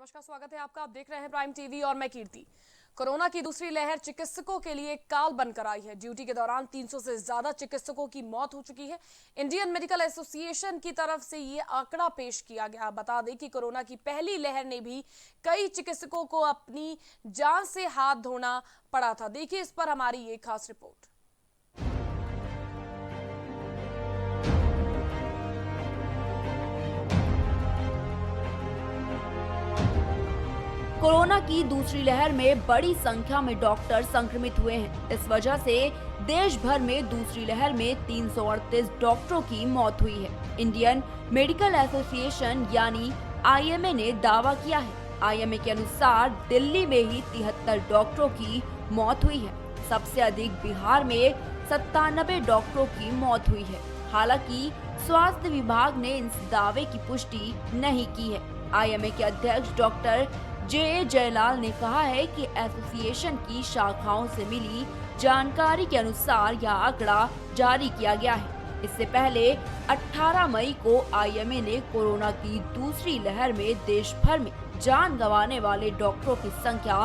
नमस्कार, स्वागत है आपका। आप देख रहे हैं प्राइम टीवी और मैं कीर्ति। कोरोना की दूसरी लहर चिकित्सकों के लिए काल बनकर आई है। ड्यूटी के दौरान 300 से ज्यादा चिकित्सकों की मौत हो चुकी है। इंडियन मेडिकल एसोसिएशन की तरफ से ये आंकड़ा पेश किया गया। बता दें कि कोरोना की पहली लहर ने भी कई चिकित्सकों को अपनी जान से हाथ धोना पड़ा था। देखिए इस पर हमारी ये खास रिपोर्ट। कोरोना की दूसरी लहर में बड़ी संख्या में डॉक्टर संक्रमित हुए हैं। इस वजह से देश भर में दूसरी लहर में 338 डॉक्टरों की मौत हुई है। इंडियन मेडिकल एसोसिएशन यानी आईएमए ने दावा किया है। आईएमए के अनुसार दिल्ली में ही 73 डॉक्टरों की मौत हुई है। सबसे अधिक बिहार में 97 डॉक्टरों की मौत हुई है। हालांकि स्वास्थ्य विभाग ने इस दावे की पुष्टि नहीं की है। आईएमए के अध्यक्ष डॉक्टर जे जयलाल ने कहा है कि एसोसिएशन की शाखाओं से मिली जानकारी के अनुसार यह आंकड़ा जारी किया गया है। इससे पहले 18 मई को आईएमए ने कोरोना की दूसरी लहर में देश भर में जान गंवाने वाले डॉक्टरों की संख्या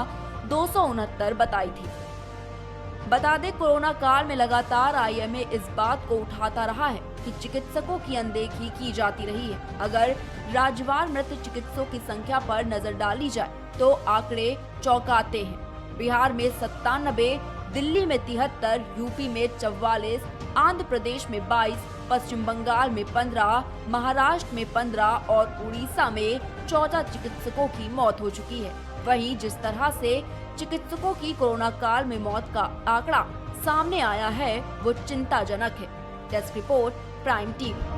269 बताई थी। बता दें, कोरोना काल में लगातार आईएमए इस बात को उठाता रहा है कि चिकित्सकों की अनदेखी की जाती रही है। अगर राज्यवार मृत चिकित्सकों की संख्या पर नजर डाली जाए तो आंकड़े चौंकाते हैं। बिहार में 97, दिल्ली में 73, यूपी में 44, आंध्र प्रदेश में 22, पश्चिम बंगाल में 15, महाराष्ट्र में 15 और उड़ीसा में 14 चिकित्सकों की मौत हो चुकी है। वहीं जिस तरह से चिकित्सकों की कोरोना काल में मौत का आंकड़ा सामने आया है वो चिंताजनक है। Desk report, prime TV.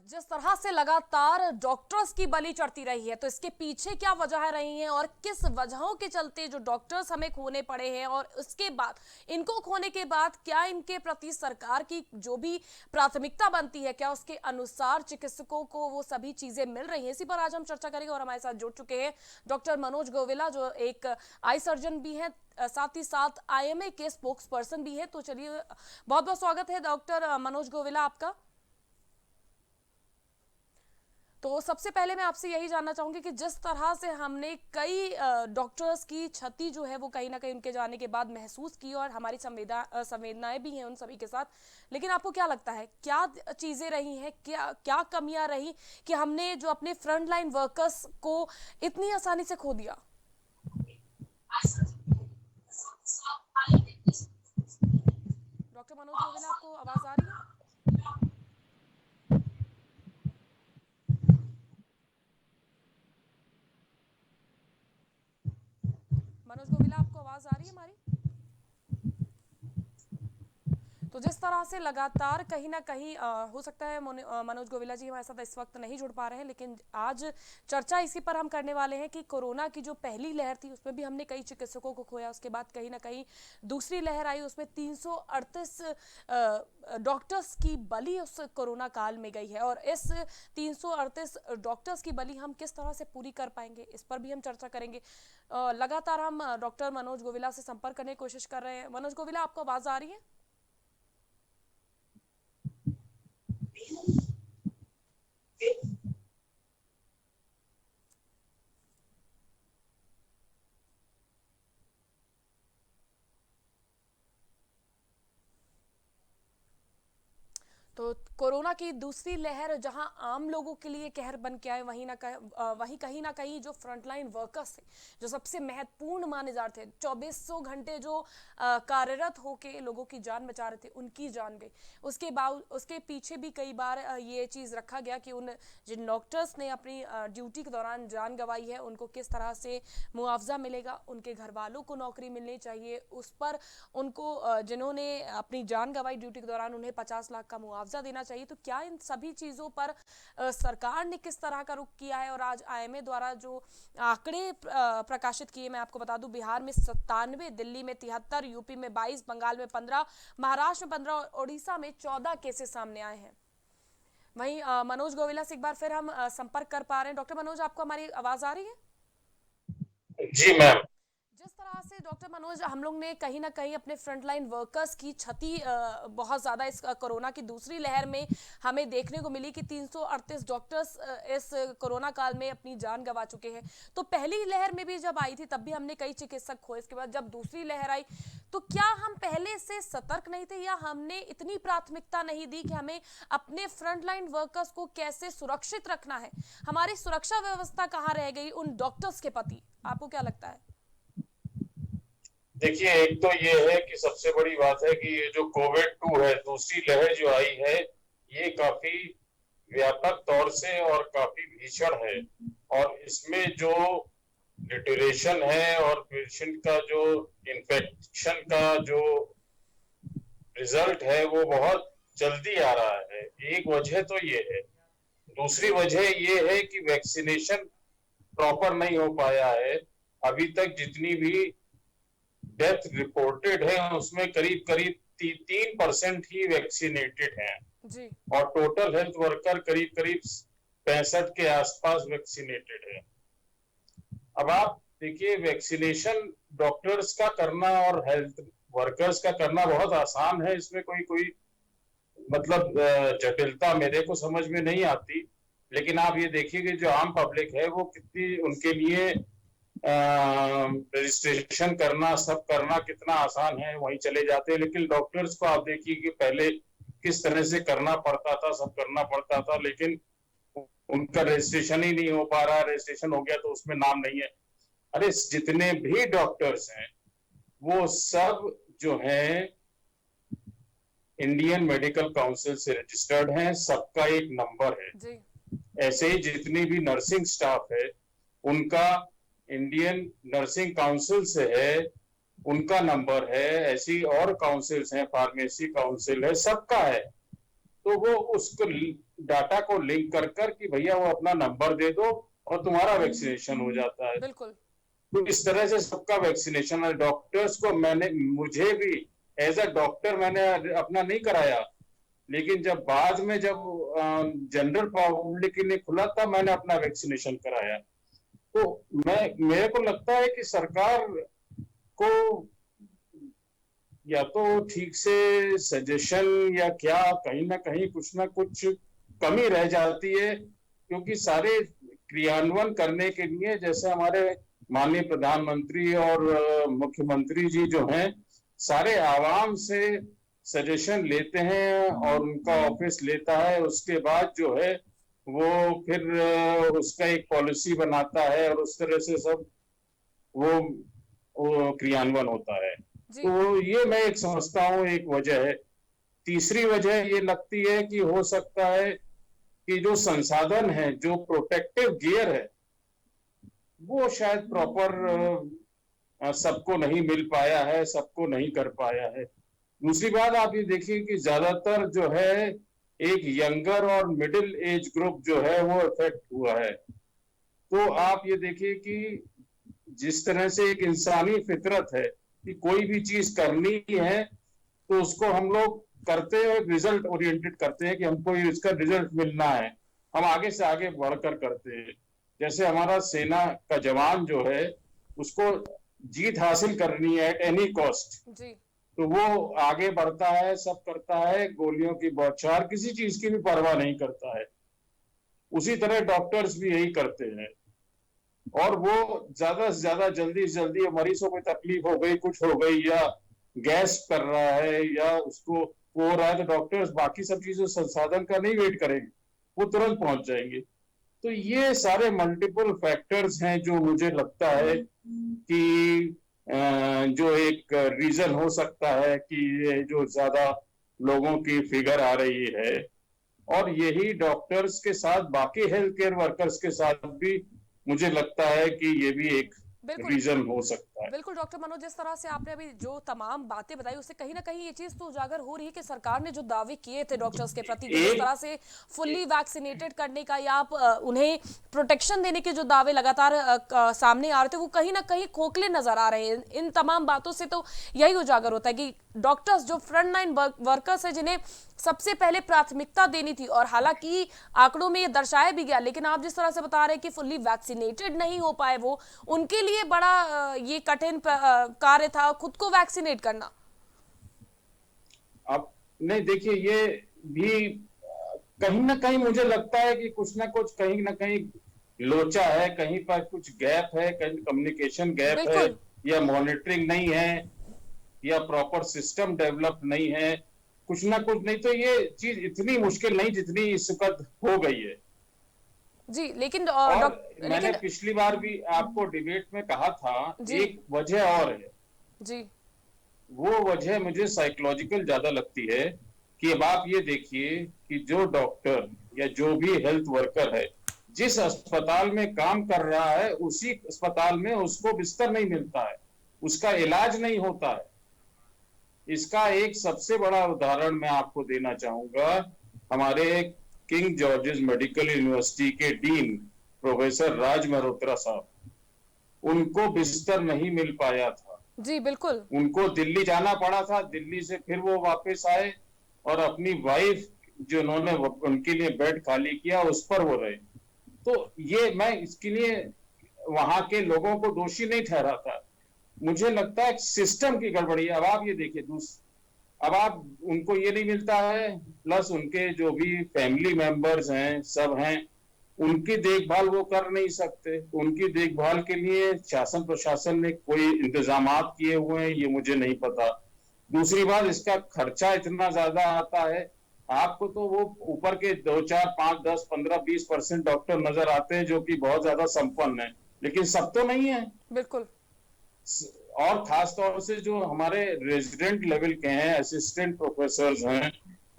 जिस तरह से लगातार डॉक्टर्स की बलि चढ़ती रही है, तो इसके पीछे क्या वजह रही हैं और किस वजहों के चलते जो डॉक्टर्स हमें खोने पड़े हैं, और उसके बाद इनको खोने के बाद क्या इनके प्रति सरकार की जो भी प्राथमिकता बनती है, क्या उसके अनुसार चिकित्सकों को वो सभी चीजें मिल रही हैं, इसी पर आज हम चर्चा करेंगे। और हमारे साथ जुड़ चुके हैं डॉक्टर मनोज गोविला, जो एक आई सर्जन भी है, साथ ही साथ आईएमए के स्पोक्स पर्सन भी है। तो चलिए, बहुत बहुत स्वागत है डॉक्टर मनोज गोविला आपका। तो सबसे पहले मैं आपसे यही जानना चाहूंगी कि जिस तरह से हमने कई डॉक्टर्स की क्षति जो है वो कहीं ना कहीं उनके जाने के बाद महसूस की, और हमारी संवेदनाएं भी हैं उन सभी के साथ, लेकिन आपको क्या लगता है क्या चीजें रही हैं, क्या क्या कमियां रही कि हमने जो अपने फ्रंट लाइन वर्कर्स को इतनी आसानी से खो दिया? डॉक्टर मनोज गोविला, आपको आवाज आ रही है? मनोज गोविला, आपको आवाज आ रही है हमारी? तो जिस तरह से लगातार कहीं ना कहीं हो सकता है मनोज गोविला जी हमारे साथ इस वक्त नहीं जुड़ पा रहे हैं, लेकिन आज चर्चा इसी पर हम करने वाले हैं कि कोरोना की जो पहली लहर थी उसमें भी हमने कई चिकित्सकों को खोया। उसके बाद कहीं ना कहीं दूसरी लहर आई, उसमें 338 डॉक्टर्स की बलि उस कोरोना काल में गई है, और इस 338 डॉक्टर्स की बलि हम किस तरह से पूरी कर पाएंगे, इस पर भी हम चर्चा करेंगे। लगातार हम डॉक्टर मनोज गोविला से संपर्क करने की कोशिश कर रहे हैं। मनोज गोविला, आपको आवाज आ रही है? तो कोरोना की दूसरी लहर जहां आम लोगों के लिए कहर बन के आए, वहीं कहीं ना कहीं जो फ्रंटलाइन वर्कर्स थे, जो सबसे महत्वपूर्ण माने जाते थे, 2400 घंटे जो कार्यरत होके लोगों की जान बचा रहे थे, उनकी जान गई। उसके पीछे भी कई बार ये चीज रखा गया कि उन जिन डॉक्टर्स ने अपनी ड्यूटी के दौरान जान गंवाई है उनको किस तरह से मुआवजा मिलेगा, उनके घर वालों को नौकरी मिलनी चाहिए, उस पर उनको जिन्होंने अपनी जान गंवाई ड्यूटी के दौरान उन्हें 50 लाख का मुआवजा देना चाहिए। तो क्या इन सभी चीजों पर सरकार ने किस तरह का रुख किया है? और आज आईएमए द्वारा जो आंकड़े प्रकाशित किए, मैं आपको बता दूं, बिहार में 97, दिल्ली में 73, यूपी में 22, बंगाल में 15, महाराष्ट्र में 15 और उड़ीसा में 14 केसेस सामने आए हैं। वहीं मनोज गोविला से एक बार फिर हम संपर्क कर पा रहे हैं। डॉक्टर मनोज, आपको हमारी आवाज आ रही है? जी मैम। जिस तरह से डॉक्टर मनोज हम लोग ने कहीं ना कहीं अपने फ्रंटलाइन वर्कर्स की क्षति बहुत ज़्यादा इस कोरोना की दूसरी लहर में हमें देखने को मिली कि 338 डॉक्टर्स इस कोरोना काल में अपनी जान गंवा चुके हैं। तो पहली लहर में भी जब आई थी तब भी हमने कई चिकित्सक खोए, इसके बाद जब दूसरी लहर आई तो क्या हम पहले से सतर्क नहीं थे या हमने इतनी प्राथमिकता नहीं दी कि हमें अपने फ्रंटलाइन वर्कर्स को कैसे सुरक्षित रखना है? हमारी सुरक्षा व्यवस्था कहाँ रह गई उन डॉक्टर्स के प्रति? आपको क्या लगता है? देखिए, एक तो ये है कि सबसे बड़ी बात है कि ये जो कोविड-2 है, दूसरी लहर जो आई है, ये काफी व्यापक तौर से और काफी भीषण है। और इसमें जो डिटेरेशन है और पेशेंट का जो इन्फेक्शन का जो रिजल्ट है वो बहुत जल्दी आ रहा है। एक वजह तो ये है। दूसरी वजह ये है कि वैक्सीनेशन प्रॉपर नहीं हो पाया है। अभी तक जितनी भी डेथ रिपोर्टेड है उसमें करीब करीब 3% ही वैक्सीनेटेड हैं जी। और टोटल हेल्थ वर्कर करीब करीब 65 के आसपास वैक्सीनेटेड है। अब आप देखिए, वैक्सीनेशन डॉक्टर्स का करना और हेल्थ वर्कर्स का करना बहुत आसान है, इसमें कोई मतलब जटिलता मेरे को समझ में नहीं आती। लेकिन आप ये देखिए कि जो आम पब्लिक है वो कितनी, उनके लिए रजिस्ट्रेशन करना, सब करना कितना आसान है, वहीं चले जाते हैं। लेकिन डॉक्टर्स को आप देखिए कि पहले किस तरह से करना पड़ता था, सब करना पड़ता था, लेकिन उनका रजिस्ट्रेशन ही नहीं हो पा रहा। रजिस्ट्रेशन हो गया तो उसमें नाम नहीं है। अरे जितने भी डॉक्टर्स हैं वो सब जो हैं इंडियन मेडिकल काउंसिल से रजिस्टर्ड हैं, सबका एक नंबर है जी। ऐसे ही जितनी भी नर्सिंग स्टाफ है उनका इंडियन नर्सिंग काउंसिल से है, उनका नंबर है। ऐसी और काउंसिल्स हैं, फार्मेसी काउंसिल है, सबका है। तो वो उसको डाटा को लिंक कर कि भैया वो अपना नंबर दे दो और तुम्हारा वैक्सीनेशन हो जाता है। बिल्कुल। तो इस तरह से सबका वैक्सीनेशन है। डॉक्टर्स को मुझे भी एज अ डॉक्टर मैंने अपना नहीं कराया, लेकिन जब बाद में जब जनरल पब्लिक के लिए खुला तब मैंने अपना वैक्सीनेशन कराया। तो मेरे को लगता है कि सरकार को या तो ठीक से सजेशन या क्या, कहीं ना कहीं कुछ ना कुछ कमी रह जाती है, क्योंकि सारे क्रियान्वयन करने के लिए जैसे हमारे माननीय प्रधानमंत्री और मुख्यमंत्री जी जो हैं सारे आवाम से सजेशन लेते हैं और उनका ऑफिस लेता है। उसके बाद जो है वो फिर उसका एक पॉलिसी बनाता है और उस तरह से सब वो क्रियान्वयन होता है। तो ये मैं एक समझता हूँ एक वजह है। तीसरी वजह ये लगती है कि हो सकता है कि जो संसाधन है, जो प्रोटेक्टिव गियर है, वो शायद प्रॉपर सबको नहीं मिल पाया है, सबको नहीं कर पाया है। दूसरी बात आप ये देखिए कि ज्यादातर जो है एक यंगर और मिडिल एज ग्रुप जो है वो इफेक्ट हुआ है। तो आप ये देखिए कि जिस तरह से एक इंसानी फितरत है कि कोई भी चीज करनी है तो उसको हम लोग करते हैं, रिजल्ट ओरिएंटेड करते हैं कि हमको इसका रिजल्ट मिलना है, हम आगे से आगे बढ़कर करते हैं। जैसे हमारा सेना का जवान जो है उसको जीत हासिल करनी है एट एनी कॉस्ट, तो वो आगे बढ़ता है, सब करता है, गोलियों की बौछार, किसी चीज की भी परवाह नहीं करता है। उसी तरह डॉक्टर्स भी यही करते हैं और वो ज्यादा से ज्यादा जल्दी से जल्दी मरीजों को तकलीफ हो गई, कुछ हो गई, या गैस कर रहा है या उसको हो रहा है, तो डॉक्टर्स बाकी सब चीजों संसाधन का नहीं वेट करेंगे, वो तुरंत पहुंच जाएंगे। तो ये सारे मल्टीपल फैक्टर्स हैं जो मुझे लगता है कि जो एक रीजन हो सकता है कि ये जो ज्यादा लोगों की फिगर आ रही है, और यही डॉक्टर्स के साथ बाकी हेल्थ केयर वर्कर्स के साथ भी मुझे लगता है कि ये भी एक रीजन हो सकता है। बिल्कुल डॉक्टर मनोज, जिस तरह से आपने अभी जो तमाम बातें बताई उससे कहीं ना कहीं ये चीज तो उजागर हो रही है कि सरकार ने जो दावे किए थे डॉक्टर्स के प्रति, जिस तरह से फुल्ली वैक्सीनेटेड करने का या आप उन्हें प्रोटेक्शन देने के जो दावे लगातार सामने आ रहे थे वो कहीं ना कहीं खोखले नजर आ रहे हैं। इन तमाम बातों से तो यही उजागर होता है कि डॉक्टर्स जो फ्रंट लाइन वर्कर्स है जिन्हें सबसे पहले प्राथमिकता देनी थी, और हालांकि आंकड़ों में ये दर्शाया भी गया, लेकिन आप जिस तरह से बता रहे हैं कि फुल्ली वैक्सीनेटेड नहीं हो पाए वो, उनके लिए बड़ा ये कठिन कार्य था खुद को वैक्सीनेट करना? अब नहीं, देखिए ये भी कहीं ना कहीं मुझे लगता है कि कुछ ना कुछ कहीं ना कहीं लोचा है, कहीं पर कुछ गैप है, कहीं कम्युनिकेशन गैप है, बिल्कुल। या मॉनिटरिंग नहीं है, या प्रॉपर सिस्टम डेवलप नहीं है, कुछ ना कुछ। नहीं तो ये चीज इतनी मुश्किल नहीं जितनी इस वक्त हो गई है। जी लेकिन और मैंने लेकिन पिछली बार भी आपको डिबेट में कहा था, जी एक वजह और है। जी वो वजह मुझे साइकोलॉजिकल ज्यादा लगती है कि अब आप ये देखिए कि जो डॉक्टर या जो भी हेल्थ वर्कर है, जिस अस्पताल में काम कर रहा है, उसी अस्पताल में उसको बिस्तर नहीं मिलता है, उसका इलाज नहीं होता है। इसका एक सबसे बड़ा उदाहरण मैं आपको देना चाहूंगा। हमारे किंग जॉर्जेस मेडिकल यूनिवर्सिटी के डीन प्रोफेसर राज मल्होत्रा साहब, उनको बिस्तर नहीं मिल पाया था। जी बिल्कुल। उनको दिल्ली जाना पड़ा था, दिल्ली से फिर वो वापस आए और अपनी वाइफ जिन्होंने उनके लिए बेड खाली किया उस पर वो रहे। तो ये मैं इसके लिए वहां के लोगों को दोषी नहीं ठहराता, मुझे लगता है सिस्टम की गड़बड़ी है। अब आप ये देखिए, अब आप उनको ये नहीं मिलता है, प्लस उनके जो भी फैमिली मेंबर्स हैं सब हैं, उनकी देखभाल वो कर नहीं सकते। उनकी देखभाल के लिए शासन प्रशासन ने कोई इंतजामात किए हुए हैं ये मुझे नहीं पता। दूसरी बात, इसका खर्चा इतना ज्यादा आता है। आपको तो वो ऊपर के 2, 4, 5, 10, 15, 20% डॉक्टर नजर आते हैं जो कि बहुत ज्यादा संपन्न है, लेकिन सब तो नहीं है। बिल्कुल। और खास तौर से जो हमारे रेजिडेंट लेवल के हैं, असिस्टेंट प्रोफेसर हैं,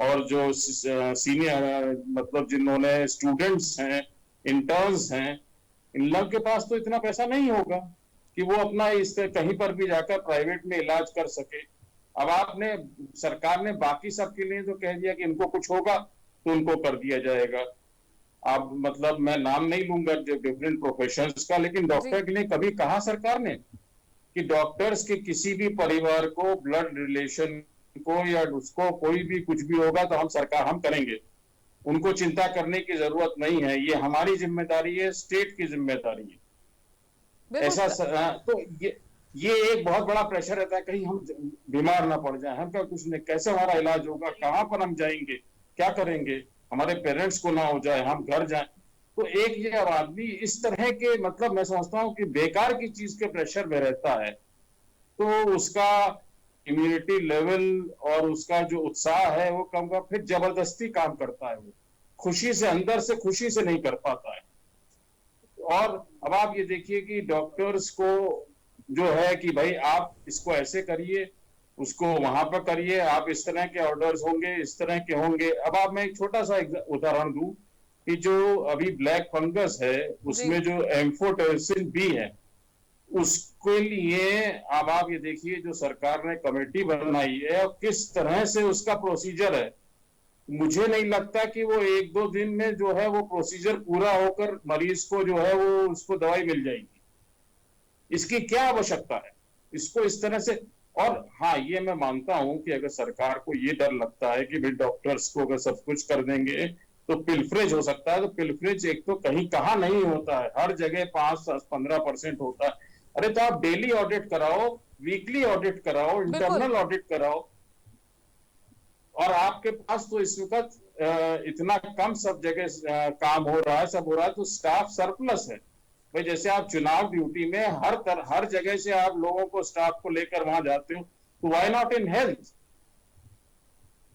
और जो सीनियर मतलब जिन्होंने स्टूडेंट्स हैं, इंटर्न्स हैं, इन लोग के पास तो इतना पैसा नहीं होगा कि वो अपना इस कहीं पर भी जाकर प्राइवेट में इलाज कर सके। अब आपने सरकार ने बाकी सबके लिए तो कह दिया कि इनको कुछ होगा तो उनको कर दिया जाएगा। अब मतलब मैं नाम नहीं लूंगा जो डिफरेंट प्रोफेशंस का, लेकिन डॉक्टर के लिए कभी कहा सरकार ने कि डॉक्टर्स के किसी भी परिवार को ब्लड रिलेशन को या उसको कोई भी कुछ भी होगा तो हम करेंगे, उनको चिंता करने की जरूरत नहीं है, ये हमारी जिम्मेदारी है, स्टेट की जिम्मेदारी है। ऐसा तो ये एक बहुत बड़ा प्रेशर रहता है, कहीं हम बीमार ना पड़ जाए, हम क्या कुछ नहीं, कैसे हमारा इलाज होगा, कहाँ पर हम जाएंगे, क्या करेंगे, हमारे पेरेंट्स को ना हो जाए, हम घर जाए। तो एक ये आदमी इस तरह के मतलब मैं समझता हूँ कि बेकार की चीज के प्रेशर में रहता है, तो उसका इम्यूनिटी लेवल और उसका जो उत्साह है वो कम का, फिर जबरदस्ती काम करता है, वो खुशी से, अंदर से खुशी से नहीं कर पाता है। और अब आप ये देखिए कि डॉक्टर्स को जो है कि भाई आप इसको ऐसे करिए, उसको वहां पर करिए, आप इस तरह के ऑर्डर्स होंगे, इस तरह के होंगे। अब आप मैं एक छोटा सा उदाहरण दूं कि जो अभी ब्लैक फंगस है उसमें जो एम्फोटेरिसिन बी है, उसके लिए अब आप ये देखिए जो सरकार ने कमेटी बनाई है और किस तरह से उसका प्रोसीजर है। मुझे नहीं लगता कि वो 1-2 दिन में जो है वो प्रोसीजर पूरा होकर मरीज को जो है वो उसको दवाई मिल जाएगी। इसकी क्या आवश्यकता है इसको इस तरह से। और हाँ, ये मैं मानता हूं कि अगर सरकार को ये डर लगता है कि भाई डॉक्टर्स को अगर सब कुछ कर देंगे तो पिलफरेज हो सकता है, तो पिलफरेज एक तो कहीं कहाँ नहीं होता है, हर जगह 5-15% होता है। अरे तो आप डेली ऑडिट कराओ, वीकली ऑडिट कराओ, इंटरनल ऑडिट कराओ। और आपके पास तो इस वक्त इतना कम सब जगह काम हो रहा है, सब हो रहा है, तो स्टाफ सरप्लस है। भाई जैसे आप चुनाव ड्यूटी में हर जगह से आप लोगों को, स्टाफ को लेकर वहां जाते हो, तो व्हाई नॉट इन हेल्थ?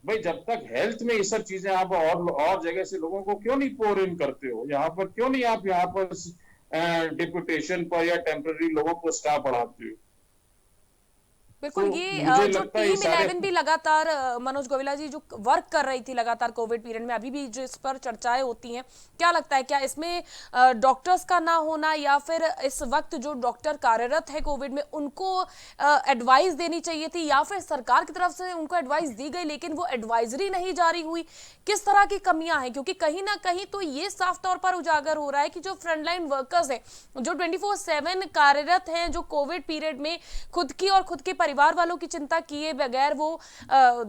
भाई जब तक हेल्थ में ये सब चीजें आप और जगह से लोगों को क्यों नहीं पोर इन करते हो, यहाँ पर क्यों नहीं आप यहाँ पर डिप्यूटेशन पर या टेम्पररी लोगों को स्टाफ बढ़ाते हो? बिल्कुल। तो ये मुझे जो लगता है टीम 11 भी लगातार मनोज गोविला जी जो वर्क कर रही थी लगातार कोविड पीरियड में, अभी भी जो इस पर चर्चाएं होती हैं, क्या लगता है क्या इसमें डॉक्टर्स का ना होना या फिर इस वक्त जो डॉक्टर कार्यरत है कोविड में उनको एडवाइस देनी चाहिए थी, या फिर सरकार की तरफ से उनको एडवाइस दी गई लेकिन वो एडवाइजरी नहीं जारी हुई? किस तरह की कमियां हैं? क्योंकि कहीं ना कहीं तो ये साफ तौर पर उजागर हो रहा है कि जो फ्रंटलाइन वर्कर्स हैं, जो 24/7 कार्यरत हैं, जो कोविड पीरियड में खुद की और खुद के परिवार वालों की चिंता किए बगैर वो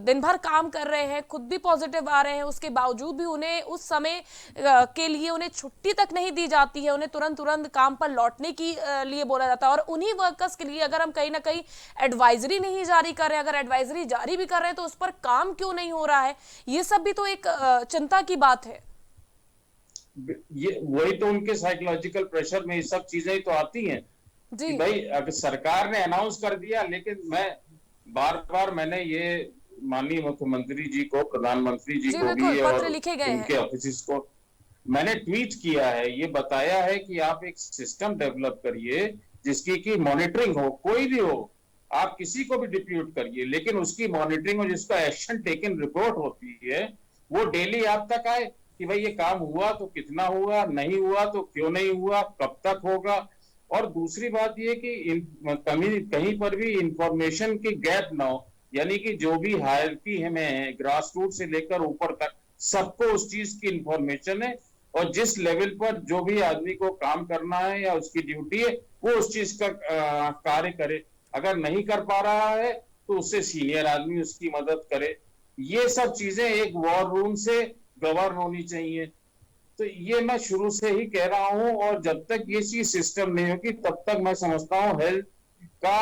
दिन भर काम कर रहे हैं, खुद भी पॉजिटिव आ रहे हैं, उसके बावजूद भी उन्हें उस समय के लिए उन्हें छुट्टी तक नहीं दी जाती है, उन्हें तुरंत तुरंत काम पर लौटने की लिए बोला जाता है। और उन्हीं वर्कर्स के लिए अगर हम कहीं ना कहीं एडवाइजरी नहीं जारी कर रहे हैं, अगर एडवाइजरी जारी भी कर रहे हैं तो उस पर काम क्यों नहीं हो रहा है, ये सब भी तो एक चिंता की बात है। ये वही तो उनके साइकोलॉजिकल प्रेशर में ये सब चीजें तो आती हैं जी कि भाई अगर सरकार ने अनाउंस कर दिया, लेकिन मैंने ये माननीय मुख्यमंत्री जी को, प्रधानमंत्री जी जी को बिल्कुल, भी पत्र और लिखे गए उनके हैं। ऑफिस को मैंने ट्वीट किया है, ये बताया है कि आप एक सिस्टम डेवलप करिए जिसकी की मॉनिटरिंग हो, कोई भी हो, आप किसी को भी डिप्यूट करिए, लेकिन उसकी मॉनिटरिंग और जिसका एक्शन टेकन रिपोर्ट होती है वो डेली आप तक आए कि भाई ये काम हुआ तो कितना हुआ, नहीं हुआ तो क्यों नहीं हुआ, कब तक होगा। और दूसरी बात ये कि कहीं पर भी इंफॉर्मेशन की गैप ना हो, यानी कि जो भी हायरकी में ग्रास रूट से लेकर ऊपर तक सबको उस चीज की इंफॉर्मेशन है, और जिस लेवल पर जो भी आदमी को काम करना है या उसकी ड्यूटी है वो उस चीज का कार्य करे। अगर नहीं कर पा रहा है तो उससे सीनियर आदमी उसकी मदद करे। ये सब चीजें एक वॉर रूम से गवर्न होनी चाहिए। तो ये मैं शुरू से ही कह रहा हूं, और जब तक ये चीज सिस्टम नहीं होगी तब तक मैं समझता हूं हेल्थ का,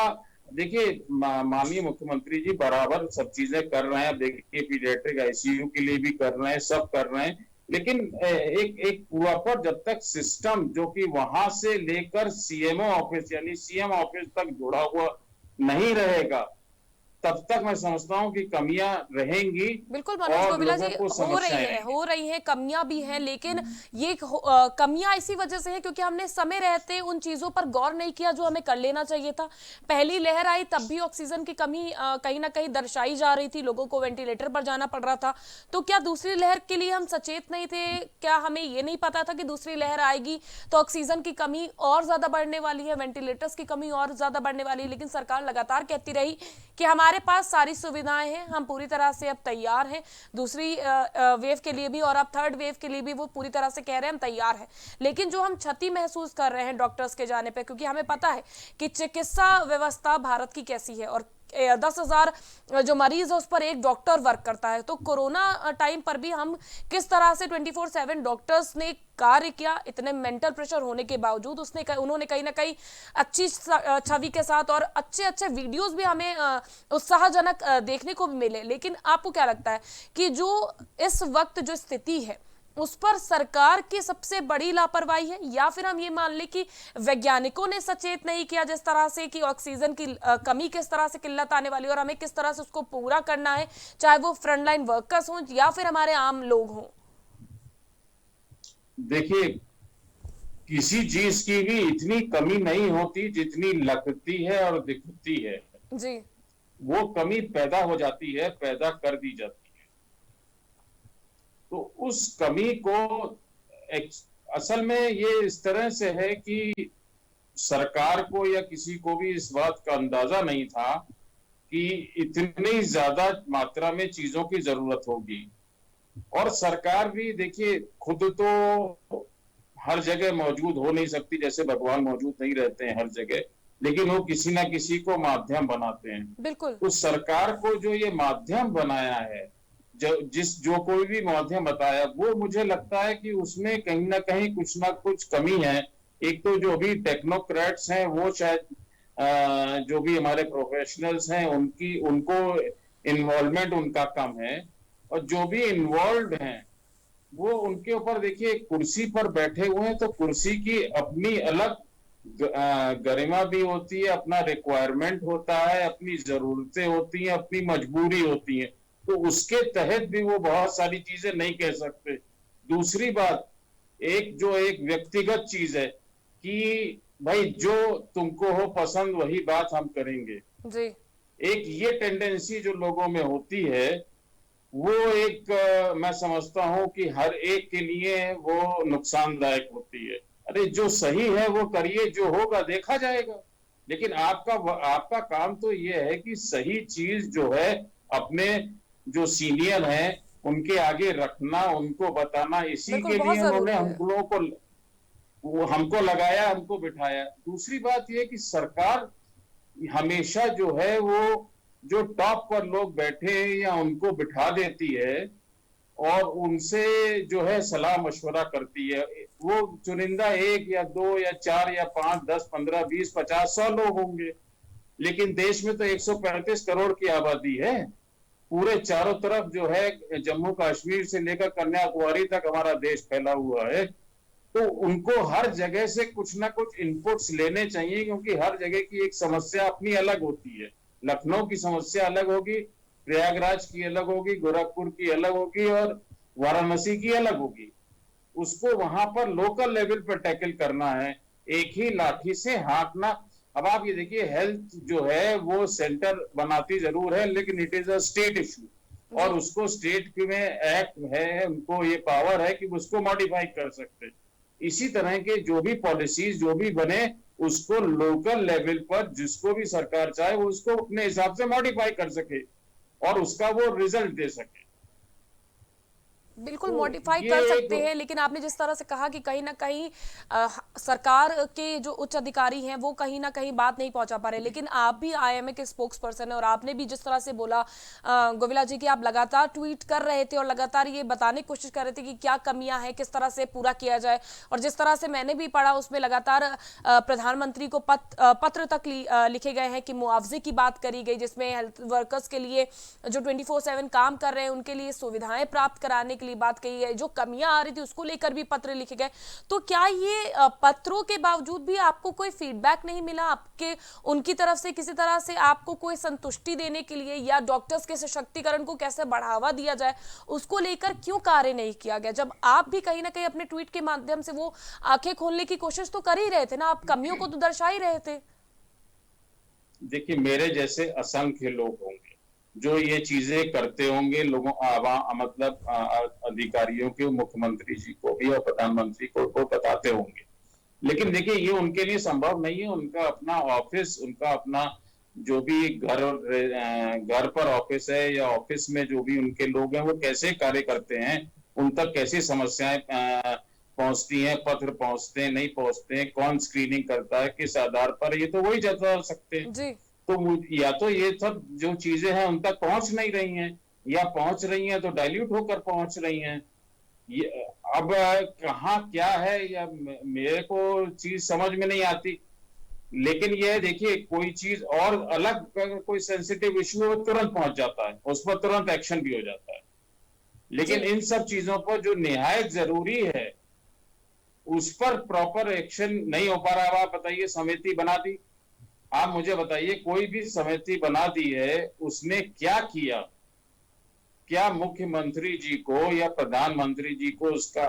देखिए माननीय मुख्यमंत्री जी बराबर सब चीजें कर रहे हैं, देखिए पीडियाट्रिक आईसीयू के लिए भी कर रहे हैं, सब कर रहे हैं, लेकिन एक प्रॉपर जब तक सिस्टम जो कि वहां से लेकर सीएमओ ऑफिस यानी सीएम ऑफिस तक जुड़ा हुआ नहीं रहेगा, तब तक मैं समझता हूं कि कमियां रहेंगी। बिल्कुल मनोज और कोविला जी, लोगों को समस्याएं हो रही है, कमियां भी हैं, लेकिन ये कमियां इसी वजह से है क्योंकि हमने समय रहते उन चीजों पर गौर नहीं किया जो हमें कर लेना चाहिए था। पहली लहर आई तब भी ऑक्सीजन की कमी कहीं ना कहीं दर्शाई जा रही थी, लोगों को वेंटिलेटर पर जाना पड़ रहा था। तो क्या दूसरी लहर के लिए हम सचेत नहीं थे? क्या हमें ये नहीं पता था कि दूसरी लहर आएगी तो ऑक्सीजन की कमी और ज्यादा बढ़ने वाली है, वेंटिलेटर्स की कमी और ज्यादा बढ़ने वाली है? लेकिन सरकार लगातार कहती रही कि हमारे पास सारी सुविधाएं हैं, हम पूरी तरह से अब तैयार हैं दूसरी वेव के लिए भी, और अब थर्ड वेव के लिए भी वो पूरी तरह से कह रहे हैं हम तैयार हैं। लेकिन जो हम क्षति महसूस कर रहे हैं डॉक्टर्स के जाने पे, क्योंकि हमें पता है कि चिकित्सा व्यवस्था भारत की कैसी है, और 10,000 जो मरीज है उस पर एक डॉक्टर वर्क करता है। तो कोरोना टाइम पर भी हम किस तरह से 24/7 डॉक्टर्स ने कार्य किया, इतने मेंटल प्रेशर होने के बावजूद उन्होंने कहीं ना कहीं अच्छी छवि के साथ और अच्छे अच्छे वीडियोस भी हमें उत्साहजनक देखने को भी मिले। लेकिन आपको क्या लगता है कि जो इस वक्त जो स्थिति है उस पर सरकार की सबसे बड़ी लापरवाही है, या फिर हम ये मान लें कि वैज्ञानिकों ने सचेत नहीं किया जिस तरह से कि ऑक्सीजन की कमी किस तरह से किल्लत आने वाली है और हमें किस तरह से उसको पूरा करना है, चाहे वो फ्रंटलाइन वर्कर्स हों या फिर हमारे आम लोग हों? देखिए, किसी चीज की भी इतनी कमी नहीं होती जितनी लगती है और दिखती है। जी, वो कमी पैदा हो जाती है, पैदा कर दी जाती है। तो उस कमी को असल में ये इस तरह से है कि सरकार को या किसी को भी इस बात का अंदाजा नहीं था कि इतनी ज्यादा मात्रा में चीजों की जरूरत होगी। और सरकार भी देखिए खुद तो हर जगह मौजूद हो नहीं सकती, जैसे भगवान मौजूद नहीं रहते हैं हर जगह, लेकिन वो किसी ना किसी को माध्यम बनाते हैं। बिल्कुल। तो सरकार को जो ये माध्यम बनाया है, जो कोई भी माध्यम बताया, वो मुझे लगता है कि उसमें कहीं ना कुछ कमी है। एक तो जो भी टेक्नोक्रेट्स हैं वो शायद जो भी हमारे प्रोफेशनल्स हैं उनको इन्वॉल्वमेंट उनका कम है, और जो भी इन्वॉल्व हैं वो उनके ऊपर देखिए कुर्सी पर बैठे हुए हैं, तो कुर्सी की अपनी अलग गरिमा भी होती है, अपना रिक्वायरमेंट होता है, अपनी जरूरतें होती हैं, अपनी मजबूरी होती है, तो उसके तहत भी वो बहुत सारी चीजें नहीं कह सकते। दूसरी बात, एक व्यक्तिगत चीज है कि भाई जो तुमको हो पसंद वही बात हम करेंगे जी। एक ये टेंडेंसी जो लोगों में होती है, वो मैं समझता हूं कि हर एक के लिए वो नुकसानदायक होती है। अरे जो सही है वो करिए, जो होगा देखा जाएगा। लेकिन आपका काम तो ये है कि सही चीज जो है अपने जो सीनियर हैं उनके आगे रखना, उनको बताना। इसी के लिए उन्होंने हमको लगाया, हमको बिठाया। दूसरी बात यह कि सरकार हमेशा जो है वो जो टॉप पर लोग बैठे हैं या उनको बिठा देती है और उनसे जो है सलाह मशवरा करती है। वो चुनिंदा 1 या 2 या 4 या 5 10 15 20 50 100 लोग होंगे, लेकिन देश में तो 135 करोड़ की आबादी है। पूरे चारों तरफ जो है जम्मू कश्मीर से लेकर कन्याकुमारी तक हमारा देश फैला हुआ है। तो उनको हर जगह से कुछ ना कुछ इनपुट्स लेने चाहिए, क्योंकि हर जगह की एक समस्या अपनी अलग होती है। लखनऊ की समस्या अलग होगी, प्रयागराज की अलग होगी, गोरखपुर की अलग होगी और वाराणसी की अलग होगी। उसको वहां पर लोकल लेवल पर टैकल करना है, एक ही लाठी से हाँकना। अब आप ये देखिए, हेल्थ जो है वो सेंटर बनाती जरूर है, लेकिन it is a state issue और उसको स्टेट में एक्ट है, उनको ये पावर है कि उसको मॉडिफाई कर सकते। इसी तरह के जो भी पॉलिसीज जो भी बने, उसको लोकल लेवल पर जिसको भी सरकार चाहे वो उसको अपने हिसाब से मॉडिफाई कर सके और उसका वो रिजल्ट दे सके। बिल्कुल तो मॉडिफाई ये कर सकते हैं, लेकिन आपने जिस तरह से कहा कि कहीं ना कहीं सरकार के जो उच्च अधिकारी हैं वो कहीं ना कहीं बात नहीं पहुंचा पा रहे, लेकिन आप भी आईएमए के स्पोक्स पर्सन है और आपने भी जिस तरह से बोला गोविला जी की आप लगातार ट्वीट कर रहे थे और लगातार ये बताने की कोशिश कर रहे थे कि क्या कमियां हैं, किस तरह से पूरा किया जाए। और जिस तरह से मैंने भी पढ़ा उसमें लगातार प्रधानमंत्री को पत्र तक लिखे गए हैं कि मुआवजे की बात करी गई, जिसमें हेल्थ वर्कर्स के लिए जो 24/7 काम कर रहे हैं उनके लिए सुविधाएं प्राप्त कराने के लिए बात कही है, जो कमियां आ रही थी उसको लेकर भी पत्र लिखे गए। तो क्या ये पत्रों के बावजूद भी आपको कोई फीडबैक नहीं मिला आपके उनकी तरफ से, किसी तरह से आपको कोई संतुष्टि देने के लिए या डॉक्टर्स के सशक्तिकरण को कैसे बढ़ावा दिया जाए उसको लेकर क्यों कार्य नहीं किया गया, जब आप भी कहीं ना कहीं अपने ट्वीट के माध्यम से वो आंखें खोलने की कोशिश तो कर ही रहे थे ना, आप कमियों को तो दर्शा ही रहे थे। देखिए, मेरे जैसे असंख्य लोग होंगे जो ये चीजें करते होंगे, लोगों मतलब अधिकारियों के, मुख्यमंत्री जी को भी और प्रधानमंत्री को बताते होंगे। लेकिन देखिए, ये उनके लिए संभव नहीं है। उनका अपना ऑफिस, उनका अपना जो भी घर पर ऑफिस है या ऑफिस में जो भी उनके लोग हैं वो कैसे कार्य करते हैं, उन तक कैसी समस्याएं पहुंचती हैं, पत्र पहुंचते हैं नहीं पहुंचते हैं, कौन स्क्रीनिंग करता है, किस आधार पर, ये तो वही बता सकते हैं। जी तो या तो ये सब जो चीजें हैं उन तक पहुंच नहीं रही हैं, या पहुंच रही हैं तो डाइल्यूट होकर पहुंच रही हैं। ये अब कहाँ क्या है या मेरे को चीज समझ में नहीं आती। लेकिन ये देखिए, कोई चीज और अलग कोई सेंसिटिव इश्यू है वो तुरंत पहुंच जाता है, उस पर तुरंत एक्शन भी हो जाता है। लेकिन इन सब चीजों पर जो निहायत जरूरी है उस पर प्रॉपर एक्शन नहीं हो पा रहा। आप बताइए, समिति बना दी, आप मुझे बताइए, कोई भी समिति बना दी है, उसने क्या किया? क्या मुख्यमंत्री जी को या प्रधानमंत्री जी को उसका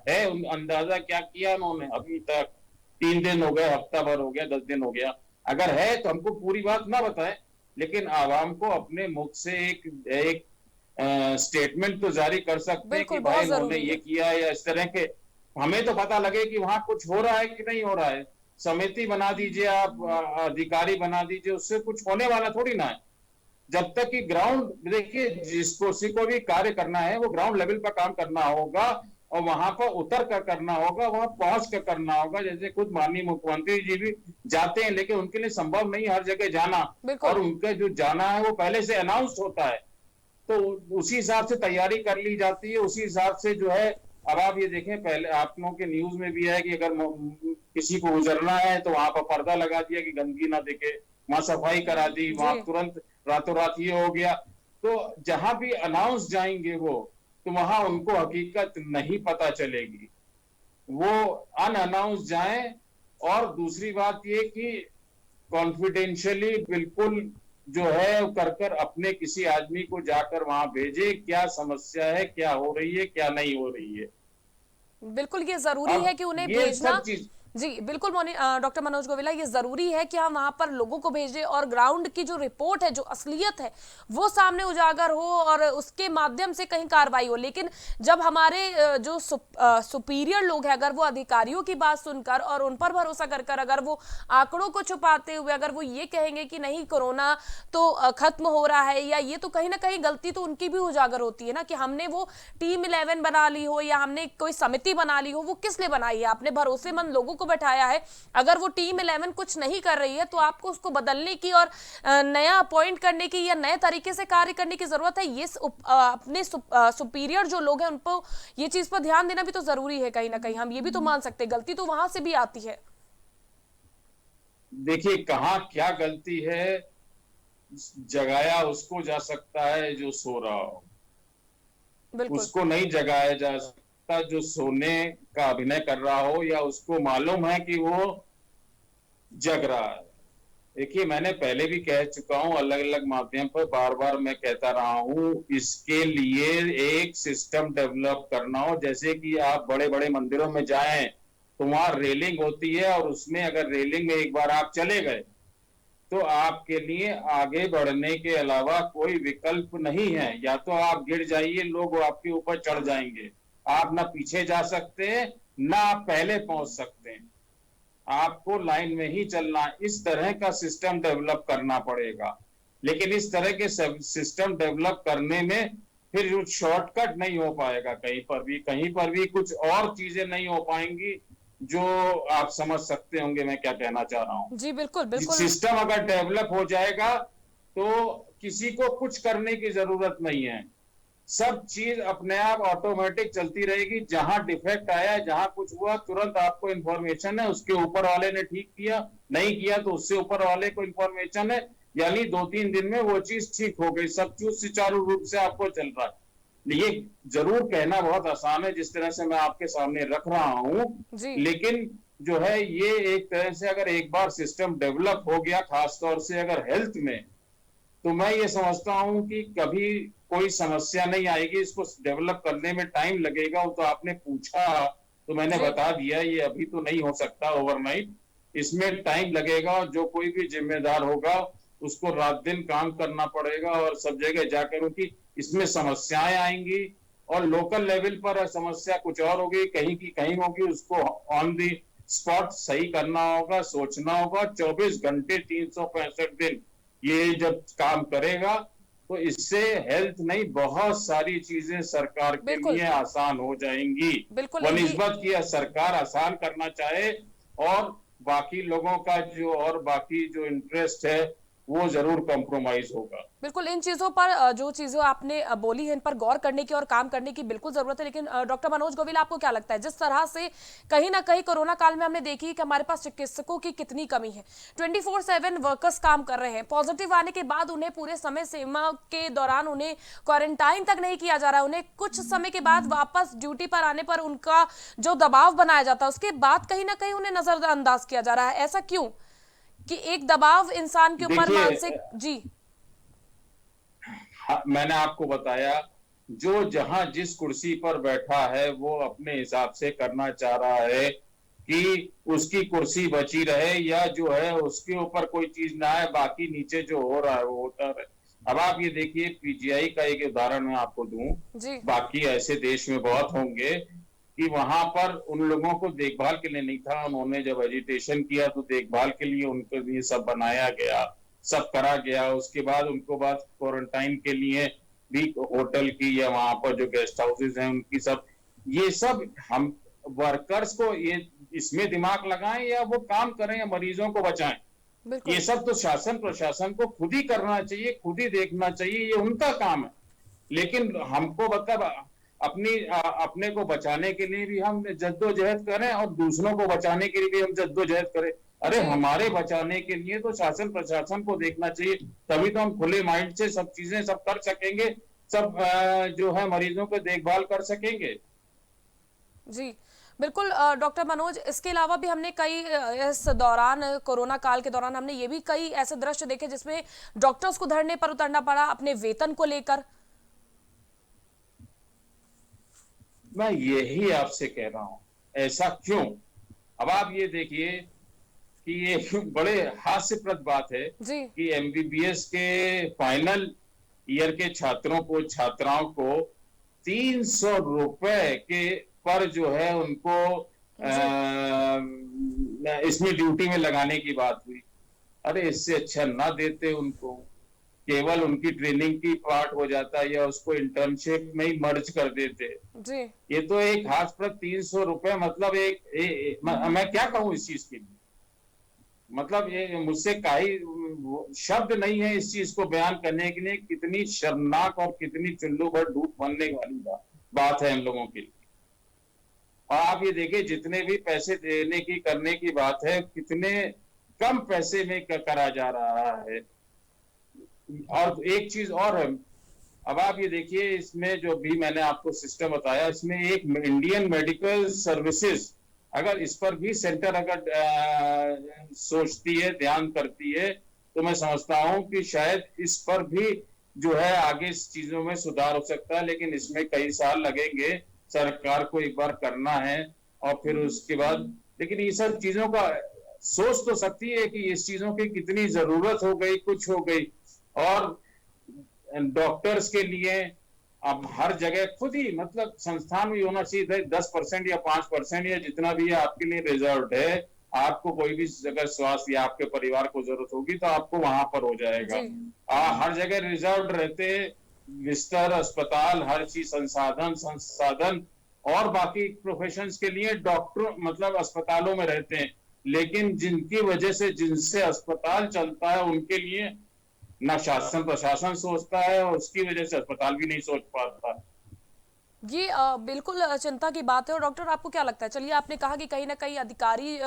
है अंदाजा? क्या किया उन्होंने अभी तक? 3 दिन हो गए, हफ्ता भर हो गया, 10 दिन हो गया। अगर है तो हमको पूरी बात ना बताएं, लेकिन आवाम को अपने मुख से एक स्टेटमेंट तो जारी कर सकते हैं कि भाई उन्होंने ये किया, या इस तरह के हमें तो पता लगे कि वहां कुछ हो रहा है कि नहीं हो रहा है। समिति बना दीजिए, आप अधिकारी बना दीजिए, उससे कुछ होने वाला थोड़ी ना है। जब तक कि ग्राउंड, देखिए, जिसको किसी को भी कार्य करना है वो ग्राउंड लेवल पर काम करना होगा और वहां पर उतर कर करना होगा, वहां पहुंच कर करना होगा। जैसे खुद माननीय मुख्यमंत्री जी भी जाते हैं, लेकिन उनके लिए संभव नहीं हर जगह जाना, और उनका जो जाना है वो पहले से अनाउंस होता है, तो उसी हिसाब से तैयारी कर ली जाती है, उसी हिसाब से जो है। अब आप ये देखें, पहले आप लोगों के न्यूज में भी है कि अगर किसी को गुजरना है तो वहां पर पर्दा लगा दिया कि गंदगी ना दिखे, वहां सफाई करा दी, वहां तुरंत रातों रात ये हो गया। तो जहां भी अनाउंस जाएंगे वो, तो वहां उनको हकीकत नहीं पता चलेगी, वो अनअनाउंस जाएं। और दूसरी बात ये कि कॉन्फिडेंशियली बिल्कुल जो है कर कर अपने किसी आदमी को जाकर वहां भेजे, क्या समस्या है, क्या हो रही है, क्या नहीं हो रही है। बिल्कुल ये जरूरी है कि उन्हें भेजना। जी बिल्कुल डॉक्टर मनोज गोविला, ये जरूरी है कि हम वहां पर लोगों को भेजें और ग्राउंड की जो रिपोर्ट है, जो असलियत है, वो सामने उजागर हो और उसके माध्यम से कहीं कार्रवाई हो। लेकिन जब हमारे जो सुपीरियर लोग हैं, अगर वो अधिकारियों की बात सुनकर और उन पर भरोसा कर कर अगर वो आंकड़ों को छुपाते हुए अगर वो ये कहेंगे कि नहीं कोरोना तो खत्म हो रहा है, या ये तो कहीं ना कहीं गलती तो उनकी भी उजागर होती है ना, कि हमने वो टीम 11 बना ली हो या हमने कोई समिति बना ली हो, वो किस लिए बनाई है? आपने भरोसेमंद लोगों को को बैठाया है, अगर वो टीम 11 कुछ नहीं कर रही है तो आपको उसको बदलने की और नया अपॉइंट करने की या नए तरीके से कार्य करने की जरूरत है। ये अपने सुपीरियर जो लोग हैं उन पर ये चीज पर ध्यान देना भी तो जरूरी है। कहीं ना कहीं हम ये भी तो मान सकते हैं गलती तो वहां से भी आती है। देखिए, कहाँ क्या गलती है, जगाया उसको जा सकता है जो सो रहा हो, बिल्कुल उसको नहीं जगाया जा सकता जो सोने का अभिनय कर रहा हो या उसको मालूम है कि वो जग रहा है। देखिए, मैंने पहले भी कह चुका हूं अलग अलग माध्यम पर, बार बार मैं कहता रहा हूं, इसके लिए एक सिस्टम डेवलप करना हो। जैसे कि आप बड़े बड़े मंदिरों में जाएं तो वहां रेलिंग होती है, और उसमें अगर रेलिंग में एक बार आप चले गए तो आपके लिए आगे बढ़ने के अलावा कोई विकल्प नहीं है। या तो आप गिर जाइए, लोग आपके ऊपर चढ़ जाएंगे, आप ना पीछे जा सकते हैं ना आप पहले पहुंच सकते हैं, आपको लाइन में ही चलना। इस तरह का सिस्टम डेवलप करना पड़ेगा। लेकिन इस तरह के सिस्टम डेवलप करने में फिर शॉर्टकट नहीं हो पाएगा, कहीं पर भी कुछ और चीजें नहीं हो पाएंगी, जो आप समझ सकते होंगे मैं क्या कहना चाह रहा हूं। जी बिल्कुल बिल्कुल। सिस्टम अगर डेवलप हो जाएगा तो किसी को कुछ करने की जरूरत नहीं है, सब चीज अपने आप ऑटोमेटिक चलती रहेगी। जहां डिफेक्ट आया, जहां कुछ हुआ, तुरंत आपको इंफॉर्मेशन है, उसके ऊपर वाले ने ठीक किया, नहीं किया तो उससे ऊपर वाले को इंफॉर्मेशन है, यानी 2-3 दिन में वो चीज ठीक हो गई, सब चीज सुचारू रूप से आपको चल रहा है। ये जरूर कहना बहुत आसान है जिस तरह से मैं आपके सामने रख रहा हूं, लेकिन जो है ये एक तरह से अगर एक बार सिस्टम डेवलप हो गया, खासतौर से अगर हेल्थ में, तो मैं ये समझता हूं कि कभी कोई समस्या नहीं आएगी। इसको डेवलप करने में टाइम लगेगा, वो तो आपने पूछा तो मैंने बता दिया, ये अभी तो नहीं हो सकता ओवरनाइट, इसमें टाइम लगेगा। जो कोई भी जिम्मेदार होगा उसको रात दिन काम करना पड़ेगा, और सब जगह जाकर कि इसमें समस्याएं आएंगी, और लोकल लेवल पर समस्या कुछ और होगी, कहीं की कहीं होगी, उसको ऑन दी स्पॉट सही करना होगा, सोचना होगा। 24 घंटे 365 दिन ये जब काम करेगा तो इससे हेल्थ नहीं, बहुत सारी चीजें सरकार के लिए आसान हो जाएंगी। बनिस्बत की सरकार आसान करना चाहे, और बाकी लोगों का और बाकी जो इंटरेस्ट है वो जरूर कॉम्प्रोमाइज होगा। बिल्कुल, इन चीजों पर जो चीजें आपने बोली है इन पर गौर करने की और काम करने की बिल्कुल जरूरत है। लेकिन डॉक्टर मनोज गोविल, आपको क्या लगता है, जिस तरह से कहीं ना कहीं कोरोना काल में हमने देखी कि हमारे पास चिकित्सकों की कितनी कमी है, 24/7 वर्कर्स काम कर रहे हैं, पॉजिटिव आने के बाद उन्हें पूरे समय सीमा के दौरान उन्हें क्वारंटाइन तक नहीं किया जा रहा है, उन्हें कुछ समय के बाद वापस ड्यूटी पर आने पर उनका जो दबाव बनाया जाता है उसके बाद कहीं ना कहीं उन्हें नजरअंदाज किया जा रहा है। ऐसा क्यों कि एक दबाव इंसान के ऊपर मानसिक। जी मैंने आपको बताया, जो जहां जिस कुर्सी पर बैठा है वो अपने हिसाब से करना चाह रहा है कि उसकी कुर्सी बची रहे, या जो है उसके ऊपर कोई चीज ना आए, बाकी नीचे जो हो रहा है वो होता रहे। अब आप ये देखिए, पीजीआई का एक उदाहरण मैं आपको दूं, बाकी ऐसे देश में बहुत होंगे कि वहां पर उन लोगों को देखभाल के लिए नहीं था, उन्होंने जब एजिटेशन किया तो देखभाल के लिए उनके लिए सब बनाया गया, सब करा गया। उसके बाद उनको बाद क्वारंटाइन के लिए भी होटल की या वहां पर जो गेस्ट हाउसेज हैं उनकी सब, ये सब हम वर्कर्स को ये इसमें दिमाग लगाएं या वो काम करें या मरीजों को बचाएं, ये सब तो शासन प्रशासन को खुद ही करना चाहिए, खुद ही देखना चाहिए, ये उनका काम है। लेकिन हमको मतलब अपने को बचाने के लिए भी हम जद्दोजहद करें और दूसरों को बचाने के लिए भी हम जद्दोजहद करें। अरे हमारे बचाने के लिए तो शासन प्रशासन को देखना चाहिए, तभी तो हम खुले माइंड से सब चीजें सब कर सकेंगे, सब जो है मरीजों को देखभाल कर सकेंगे। जी बिल्कुल डॉक्टर मनोज, इसके अलावा भी हमने कई इस दौरान कोरोना काल के दौरान हमने ये भी कई ऐसे दृश्य देखे जिसमें डॉक्टर्स को धरने पर उतरना पड़ा अपने वेतन को लेकर। मैं यही आपसे कह रहा हूं, ऐसा क्यों? अब आप ये देखिए कि ये बड़े हास्यप्रद बात है कि एमबीबीएस के फाइनल ईयर के छात्रों को, छात्राओं को 300 रुपए के पर जो है उनको इसमें ड्यूटी में लगाने की बात हुई। अरे इससे अच्छा ना देते उनको, केवल उनकी ट्रेनिंग की पार्ट हो जाता है या उसको इंटर्नशिप में ही मर्ज कर देते हैं। जी ये तो एक हाथ पर 300 रुपए, मतलब मैं क्या कहूँ इस चीज के लिए, मतलब ये मुझसे काई शब्द नहीं है इस चीज को बयान करने के लिए कितनी शर्मनाक और कितनी चुल्लू भर धूप बनने वाली बात है हम लोगों के लिए। और आप ये देखिए जितने भी पैसे देने की करने की बात है, कितने कम पैसे में करा जा रहा है। और एक चीज और है, अब आप ये देखिए इसमें जो भी मैंने आपको सिस्टम बताया, इसमें एक इंडियन मेडिकल सर्विसेज, अगर इस पर भी सेंटर अगर सोचती है, ध्यान करती है, तो मैं समझता हूं कि शायद इस पर भी जो है आगे इस चीजों में सुधार हो सकता है। लेकिन इसमें कई साल लगेंगे, सरकार को एक बार करना है और फिर उसके बाद, लेकिन ये सब चीजों का सोच तो सकती है कि इस चीजों की कितनी जरूरत हो गई, कुछ हो गई। और डॉक्टर्स के लिए अब हर जगह खुद ही, मतलब संस्थान भी होना चाहिए 10% या 5% या जितना भी है आपके लिए रिजर्व है। आपको कोई भी अगर स्वास्थ्य या आपके परिवार को जरूरत होगी तो आपको वहां पर हो जाएगा। हर जगह रिजर्व रहते बिस्तर, अस्पताल, हर चीज, संसाधन और बाकी प्रोफेशंस के लिए डॉक्टर मतलब अस्पतालों में रहते हैं। लेकिन जिनकी वजह से, जिनसे अस्पताल चलता है, उनके लिए ना शासन प्रशासन सोचता है और उसकी वजह से अस्पताल भी नहीं सोच पाता। ये बिल्कुल चिंता की बात है। और डॉक्टर आपको क्या लगता है, चलिए आपने कहा कि कहीं ना कहीं अधिकारी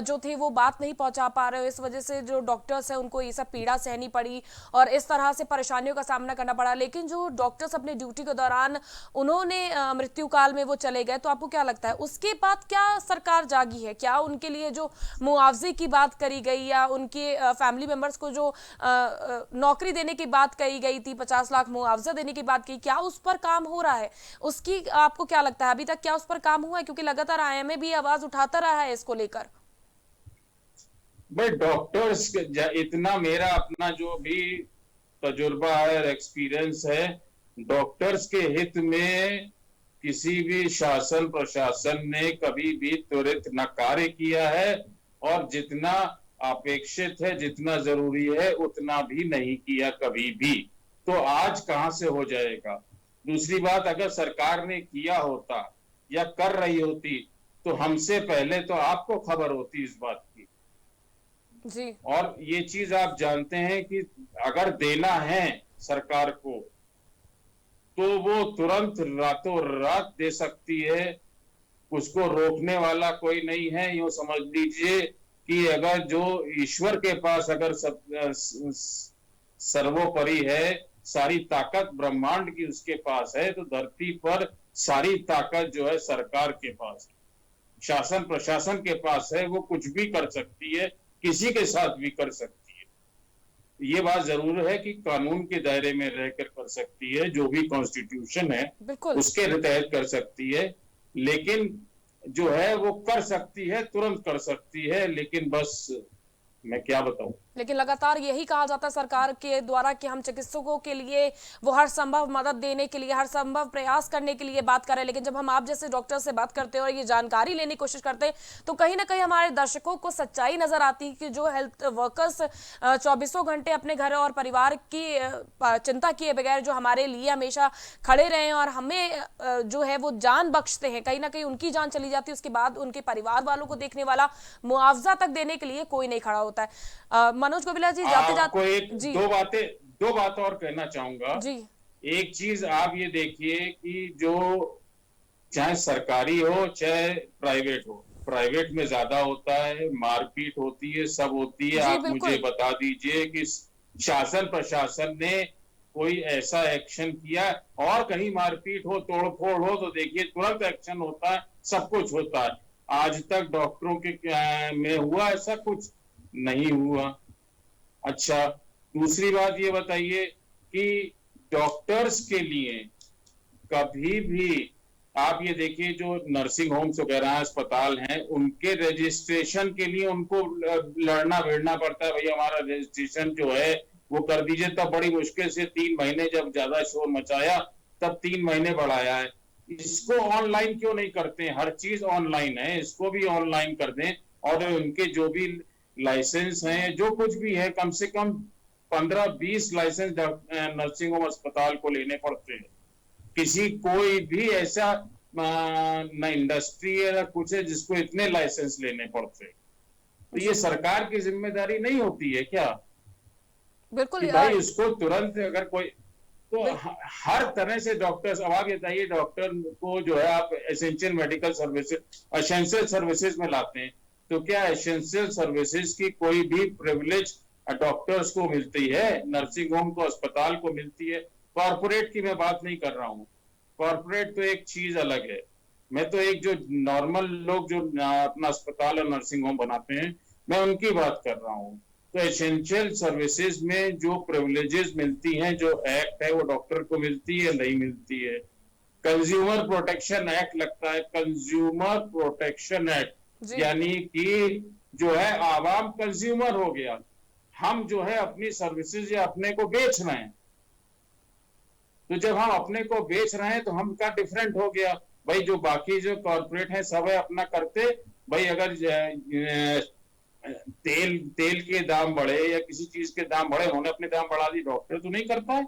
जो थे वो बात नहीं पहुंचा पा रहे हो, इस वजह से जो डॉक्टर्स हैं उनको ये सब पीड़ा सहनी पड़ी और इस तरह से परेशानियों का सामना करना पड़ा। लेकिन जो डॉक्टर्स अपने ड्यूटी के दौरान उन्होंने मृत्यु काल में वो चले गए, तो आपको क्या लगता है उसके बाद क्या सरकार जागी है? क्या उनके लिए जो मुआवजे की बात करी गई या उनके फैमिली मेंबर्स को जो नौकरी देने की बात कही गई थी, 50 लाख मुआवजा देने की बात की, क्या उस पर काम हो रहा है? उसकी आपको क्या लगता है अभी तक क्या उस पर काम हुआ है? क्योंकि लगातार आईएमए भी आवाज उठाता रहा है इसको लेकर। भाई डॉक्टर्स इतना, मेरा अपना जो भी तजुर्बा है और एक्सपीरियंस है, डॉक्टर्स के हित में किसी भी शासन प्रशासन ने कभी भी त्वरित न कार्य किया है और जितना अपेक्षित है, जितना जरूरी है, उतना भी नहीं किया कभी भी। तो आज कहां से हो जाएगा? दूसरी बात, अगर सरकार ने किया होता या कर रही होती तो हमसे पहले तो आपको खबर होती इस बात की। जी। और ये चीज आप जानते हैं कि अगर देना है सरकार को तो वो तुरंत रातों रात दे सकती है, उसको रोकने वाला कोई नहीं है। यूं समझ लीजिए कि अगर जो ईश्वर के पास अगर सर्वोपरि है, सारी ताकत ब्रह्मांड की उसके पास है, तो धरती पर सारी ताकत जो है सरकार के पास है, शासन प्रशासन के पास है। वो कुछ भी कर सकती है, किसी के साथ भी कर सकती है। ये बात जरूर है कि कानून के दायरे में रहकर कर सकती है, जो भी कॉन्स्टिट्यूशन है उसके तहत कर सकती है। लेकिन जो है वो कर सकती है, तुरंत कर सकती है। लेकिन बस मैं क्या बताऊं, लेकिन लगातार यही कहा जाता है सरकार के द्वारा कि हम चिकित्सकों के लिए वो हर संभव मदद देने के लिए, हर संभव प्रयास करने के लिए बात कर रहे हैं। लेकिन जब हम आप जैसे डॉक्टर से बात करते हैं और ये जानकारी लेने की कोशिश करते हैं, तो कहीं ना कहीं हमारे दर्शकों को सच्चाई नजर आती है कि जो हेल्थ वर्कर्स 24 घंटे अपने घर और परिवार की चिंता किए बगैर जो हमारे लिए हमेशा खड़े रहे और हमें जो है वो जान बख्शते हैं, कहीं ना कहीं उनकी जान चली जाती है, उसके बाद उनके परिवार वालों को देखने वाला, मुआवजा तक देने के लिए कोई नहीं खड़ा होता है। मनोज गोविला जी, जाते जाते जी दो बात और कहना चाहूंगा जी। एक चीज आप ये देखिए कि जो चाहे सरकारी हो चाहे प्राइवेट हो, प्राइवेट में ज्यादा होता है, मारपीट होती है, सब होती है। आप मुझे बता दीजिए कि शासन प्रशासन ने कोई ऐसा एक्शन किया, और कहीं मारपीट हो, तोड़फोड़ हो, तो देखिए तुरंत एक्शन होता है, सब कुछ होता है। आज तक डॉक्टरों के में हुआ ऐसा कुछ नहीं हुआ। अच्छा, दूसरी बात ये बताइए कि डॉक्टर्स के लिए कभी भी आप ये देखिए जो नर्सिंग होम्स वगैरह अस्पताल हैं, उनके रजिस्ट्रेशन के लिए उनको लड़ना भिड़ना पड़ता है, भैया हमारा रजिस्ट्रेशन जो है वो कर दीजिए। तब बड़ी मुश्किल से 3 महीने, जब ज्यादा शोर मचाया तब 3 महीने बढ़ाया है। इसको ऑनलाइन क्यों नहीं करते हैं? हर चीज ऑनलाइन है, इसको भी ऑनलाइन कर दें और उनके जो भी लाइसेंस हैं, जो कुछ भी है, कम से कम 15-20 लाइसेंस नर्सिंग होम अस्पताल को लेने पड़ते हैं। किसी कोई भी ऐसा न इंडस्ट्री है न कुछ है जिसको इतने लाइसेंस लेने पड़ते हैं। तो ये सरकार की जिम्मेदारी नहीं होती है क्या बिल्कुल कि भाई उसको तुरंत अगर कोई तो हर तरह से डॉक्टर्स, अब आप बताइए डॉक्टर को जो है आप essential medical services essential services में लाते हैं, तो क्या एसेंशियल सर्विसेज की कोई भी प्रिविलेज डॉक्टर्स को मिलती है? नर्सिंग होम को, अस्पताल को मिलती है? कॉर्पोरेट की मैं बात नहीं कर रहा हूँ, कॉर्पोरेट तो एक चीज अलग है। मैं तो एक जो नॉर्मल लोग जो अपना अस्पताल और नर्सिंग होम बनाते हैं, मैं उनकी बात कर रहा हूँ। तो एसेंशियल सर्विसेज में जो प्रिविलेजेस मिलती हैं, जो एक्ट है, वो डॉक्टर को मिलती है, नहीं मिलती है? कंज्यूमर प्रोटेक्शन एक्ट लगता है, कंज्यूमर प्रोटेक्शन एक्ट, यानी कि जो है आवाम कंज्यूमर हो गया, हम जो है अपनी सर्विसेज या अपने को बेच रहे हैं। तो जब हम अपने को बेच रहे हैं तो हम का डिफरेंट हो गया। भाई जो बाकी जो कॉर्पोरेट है सब है अपना करते, भाई अगर तेल के दाम बढ़े या किसी चीज के दाम बढ़े, उन्होंने अपने दाम बढ़ा दी, डॉक्टर तो नहीं करता है।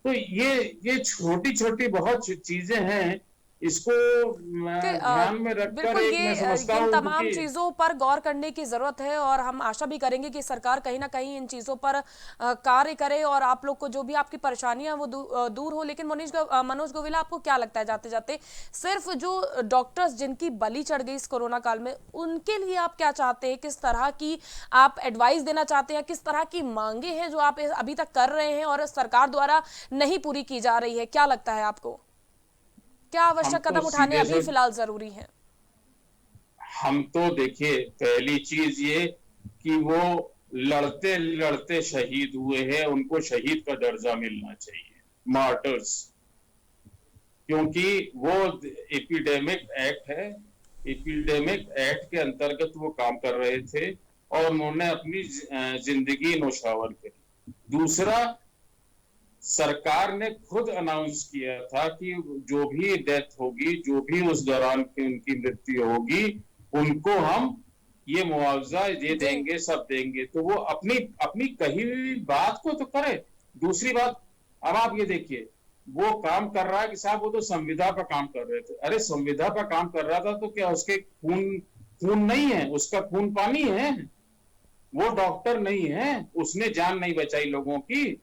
तो ये छोटी छोटी बहुत चीजें हैं, इसको ध्यान में रखकर एक मैं समझता हूं तमाम चीजों पर गौर करने की जरूरत है और हम आशा भी करेंगे कि सरकार कहीं ना कहीं इन चीजों पर कार्य करे और आप लोग को जो भी आपकी परेशानियां वो दूर हो। लेकिन मनोज गोविला, आपको क्या लगता है जाते जाते सिर्फ जो डॉक्टर्स जिनकी बलि चढ़ गई इस कोरोना काल में, उनके लिए आप क्या चाहते हैं? किस तरह की आप एडवाइस देना चाहते हैं? किस तरह की मांगे हैं जो आप अभी तक कर रहे हैं और सरकार द्वारा नहीं पूरी की जा रही है? क्या लगता है आपको, क्या आवश्यक कदम उठाने अभी फिलहाल जरूरी है? हम तो देखिए, पहली चीज ये कि वो लड़ते लड़ते शहीद हुए हैं, उनको शहीद का दर्जा मिलना चाहिए, मार्टर्स, क्योंकि वो एपिडेमिक एक्ट है, एपिडेमिक एक्ट के अंतर्गत वो काम कर रहे थे और उन्होंने अपनी जिंदगी नौशावर करी। दूसरा, सरकार ने खुद अनाउंस किया था कि जो भी डेथ होगी, जो भी उस दौरान की उनकी मृत्यु होगी, उनको हम ये मुआवजा ये देंगे, सब देंगे। तो वो अपनी कही हुई बात को तो करे। दूसरी बात, अब आप ये देखिए, वो काम कर रहा है कि साहब वो तो संविदा पर काम कर रहे थे। अरे संविदा पर काम कर रहा था तो क्या उसके खून नहीं है? उसका खून पानी है? वो डॉक्टर नहीं है, उसने जान नहीं बचाई लोगों की।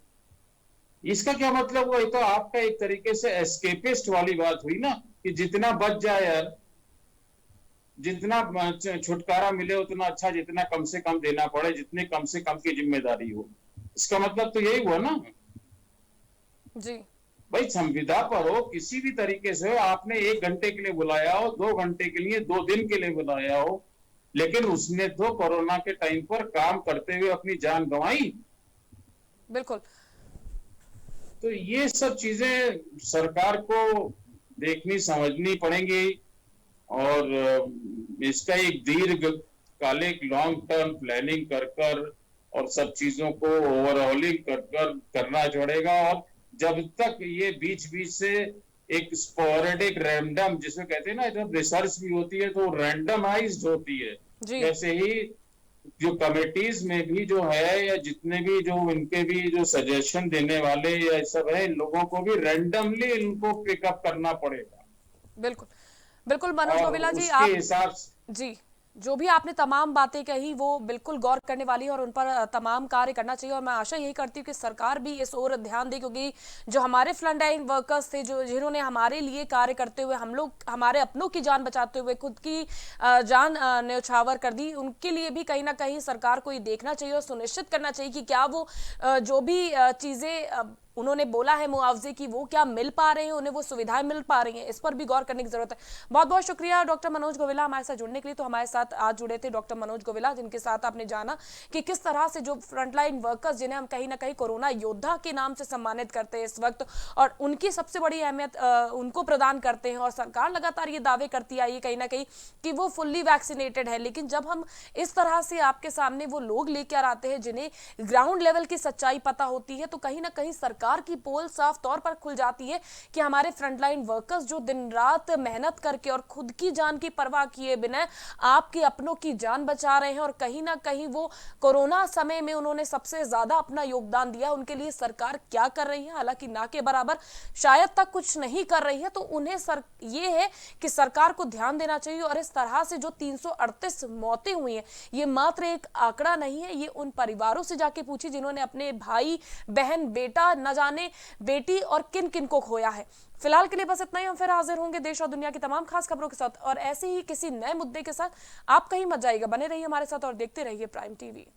इसका क्या मतलब हुआ? तो आपका एक तरीके से एस्केपिस्ट वाली बात हुई ना, कि जितना बच जाए यार, जितना छुटकारा मिले उतना अच्छा, जितना कम से कम देना पड़े, जितने कम से कम की जिम्मेदारी हो। इसका मतलब तो यही हुआ ना जी। भाई संविदा पर हो, किसी भी तरीके से हो, आपने 1 घंटे के लिए बुलाया हो, 2 घंटे के लिए, 2 दिन के लिए बुलाया हो, लेकिन उसने तो कोरोना के टाइम पर काम करते हुए अपनी जान गंवाई। बिल्कुल। तो ये सब चीजें सरकार को देखनी समझनी पड़ेंगी और इसका एक दीर्घकालिक लॉन्ग टर्म प्लानिंग कर और सब चीजों को ओवरऑलिंग कर करना पड़ेगा। और जब तक ये बीच से एक स्पोरेडिक रैंडम, जिसे कहते हैं ना, जब रिसर्च भी होती है तो रैंडमाइज्ड होती है, वैसे ही जो कमिटीज में भी जो है, या जितने भी जो इनके भी जो सजेशन देने वाले या सब है, इन लोगों को भी रैंडमली इनको पिकअप करना पड़ेगा। बिल्कुल बिल्कुल मनोज गोविला जी, आप हिसाब जी जो भी आपने तमाम बातें कही वो बिल्कुल गौर करने वाली है और उन पर तमाम कार्य करना चाहिए। और मैं आशा यही करती हूँ कि सरकार भी इस ओर ध्यान दे, क्योंकि जो हमारे फ्रंट लाइन वर्कर्स थे, जो जिन्होंने हमारे लिए कार्य करते हुए, हम लोग हमारे अपनों की जान बचाते हुए खुद की जान न्यौछावर कर दी, उनके लिए भी कहीं ना कहीं सरकार को ये देखना चाहिए और सुनिश्चित करना चाहिए कि क्या वो जो भी चीजें उन्होंने बोला है मुआवजे की, वो क्या मिल पा रहे हैं, उन्हें वो सुविधाएं मिल पा रही हैं, इस पर भी गौर करने की जरूरत है। बहुत बहुत शुक्रिया डॉक्टर मनोज गोविला हमारे साथ जुड़ने के लिए। तो हमारे साथ आज जुड़े थे डॉक्टर मनोज गोविला, जिनके साथ आपने जाना कि किस तरह से जो फ्रंटलाइन वर्कर्स, जिन्हें हम कहीं ना कहीं कोरोना योद्धा के नाम से सम्मानित करते हैं इस वक्त, और उनकी सबसे बड़ी अहमियत उनको प्रदान करते हैं। और सरकार लगातार ये दावे करती आई है कहीं ना कहीं कि वो फुल्ली वैक्सीनेटेड है, लेकिन जब हम इस तरह से आपके सामने वो लोग लेकर आते हैं जिन्हें ग्राउंड लेवल की सच्चाई पता होती है, तो कहीं ना कहीं सरकार सरकार की पोल साफ तौर पर खुल जाती है कि हमारे फ्रंटलाइन वर्कर्स जो दिन रात मेहनत करके और खुद की जान की परवाह किए बिना आपके अपनों की जान बचा रहे हैं, और कहीं ना कहीं वो कोरोना समय में उन्होंने सबसे ज्यादा अपना योगदान दिया, उनके लिए सरकार क्या कर रही है, हालांकि ना के बराबर शायद तक कुछ नहीं कर रही है। तो उन्हें ये है कि सरकार को ध्यान देना चाहिए। और इस तरह से जो 338 मौतें हुई हैं, ये मात्र एक आंकड़ा नहीं है, ये उन परिवारों से जाके पूछिए जिन्होंने अपने भाई बहन बेटा न जाने बेटी और किन किन को खोया है। फिलहाल के लिए बस इतना ही। हम फिर हाजिर होंगे देश और दुनिया की तमाम खास खबरों के साथ और ऐसे ही किसी नए मुद्दे के साथ। आप कहीं मत जाइएगा, बने रहिए हमारे साथ और देखते रहिए प्राइम टीवी।